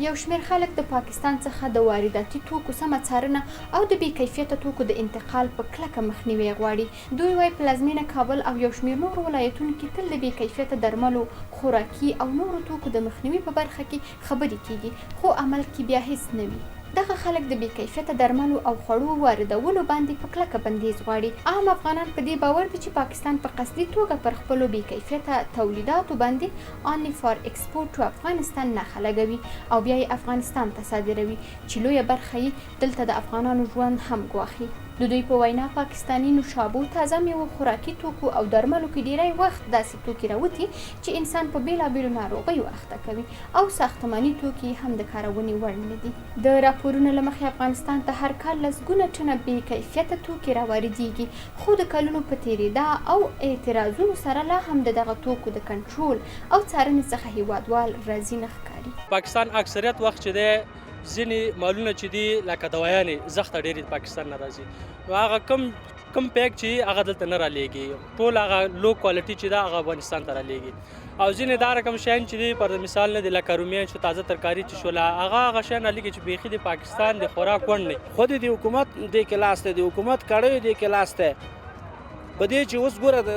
یو شمېر خلک د پاکستان څخه د وارداتي توکو سمه څارنه او د بې کیفیته توکو د انتقال په کلکه مخنیوی غواړي. دوی وایي پلازمینه کابل او یو شمېر نورو ولایتونو کې تل د بې کیفیته درملو، خوراکي او نورو توکو د مخنیوي په برخه کې خبرې کیږي، خو عمل کې بیا هیڅ نه وي. دغه خلک د بې کیفیته درملو او خوړو واردولو باندې په کلکه بندیز غواړي. عام افغانان په دې باور دي چې پاکستان په قصدي توګه پر خپلو بې کیفیته تولیداتو باندې only for export to افغانستان نښه لګوي او بیا یې افغانستان ته صادروي چې لویه برخه یې دلته د افغانانو ژوند هم ګواښي. د دوی په وینا پاکستاني نوشابو، تازه میوو، خوراکي توکو او درملو کې ډیری وخت داسې توکي راوتي چې انسان په بیلابیلو ناروغیو اخته کوي او ساختماني توکي هم د کارونې وړ نه دي. د راپورونو له مخې افغانستان ته هر کال لسګونه ټنه بې کیفیته توکي راواردېږي، خو د کلونو په تېرېدا او اعتراضونو سره لا هم د دغه توکو د کنټرول او څارنې څخه هیوادوال راضي نه ښکاري. پاکستان اکثریت وخت چې دی ځینې مالونه چې دي لکه دوايانې زښته ډېرې د پاکستان نه راځي، نو هغه کم پیک چې هغه دلته نه رالیږي، ټول هغه لو کوالټي چې ده هغه افغانستان ته رالیږي. او ځینې دا رقم شیان چې دي پر مثال نه دي لکه رومیان چې تازه ترکاري چې شوله هغه شیان رالیږي چې بیخي د پاکستان د خوراک وړ نه. خود د حکومت دې کې لاس دی، د حکومت کړی دې کې لاس دی په دې چې اوس ګوره د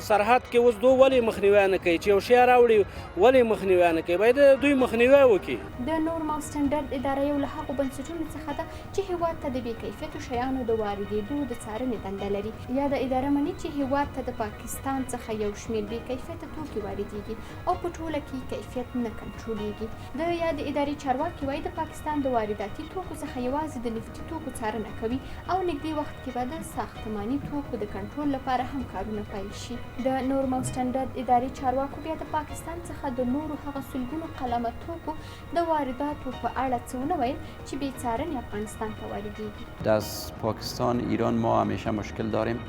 سرحد کې اوس دوی ولې مخنیوی نه کوي چې یو شی راوړي ولې مخنیوی نه کوي، باید دوی مخنیوی وکړي. د نورم او سټنډرډ اداره یو له هغو بنسټونو څخه ده چې هیواد ته د بې کیفیتو شیانو د واردېدو د څارنې دنده لري. یا د اداره مني چې هیواد ته د پاکستان څخه یو شمېر بې کیفیته توکي واردېږي او په ټوله کې کیفیت نه کنټرولېږي. د یادې ادارې چارواکي وایي د پاکستان د وارداتي توکو څخه یوازې د نفتي توکو څارنه کوي او نږدې وخت کې به د ساختماني توکو د کنټرول لپاره هم کارونه پیل شي. د نورم او سټنډرډ ادارې چارواکو بیا د پاکستان څخه د نورو هغه سلګونو قلمه توکو د وارداتو په اړه څه ونه ویل چې بې څارنې افغانستان ته واردېږي. از پاکستان ایران ما همیشه مشکل داریم.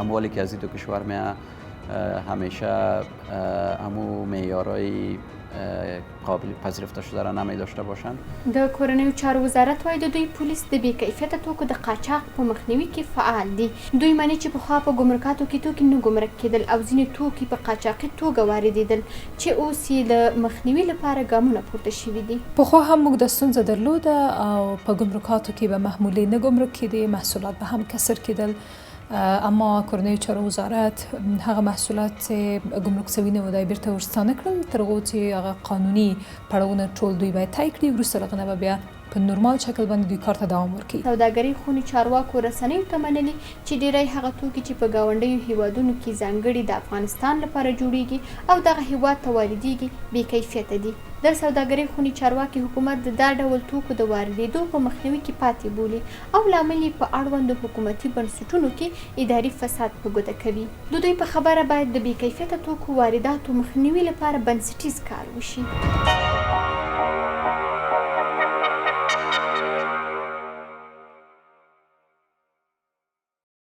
اموالی که از این دو کشور همیشه همو معیارهای قابل پذیرفته شده را نمی داشته باشند. د کورنیو چارو وزارت وایي د دوی پولیس د بې کیفیته توکو د قاچاق په مخنیوي کې فعال دي. دوی مني چې پخوا په ګمرکاتو کې توکي نه ګمرک کېدل او ځینې توکي په قاچاقي توګه واردېدل چې اوس یې د مخنیوي لپاره ګامونه پورته شوي دي. پخوا هم موږ د ستونزه درلوده او په ګمرکاتو کې به محمولې نه ګمرک کېدې، محصولات به هم کسر کېدل، اما کورنیو چارو وزارت هغه محصولات چې ګمرک شوي نه وو دا یې بیرته ورستانه کړل تر هغو چې هغه قانوني پړاوونه ټول دوی باید طی کړي، وروسته له هغه نه به بیا په نورمال شکل باندې دوی کار ته دوام ورکوي. سوداګرۍ خونې چارواکو رسنیو ته منلي چې ډیری هغه توکي چې په ګاونډیو هیوادونو کې ځانګړي د افغانستان لپاره جوړیږي او دغه هیواد ته واردېږي بې کیفیته دي. د سوداګرۍ خونې چارواکي حکومت د دا ډول توکو د واردېدو په مخنیوي کې پاتې بولي او لامل یې په اړوندو حکومتي بنسټونو کې اداري فساد په ګوته کوي. د دوی په خبره باید د بې کیفیته توکو وارداتو مخنیوي لپاره بنسټیز کار وشي.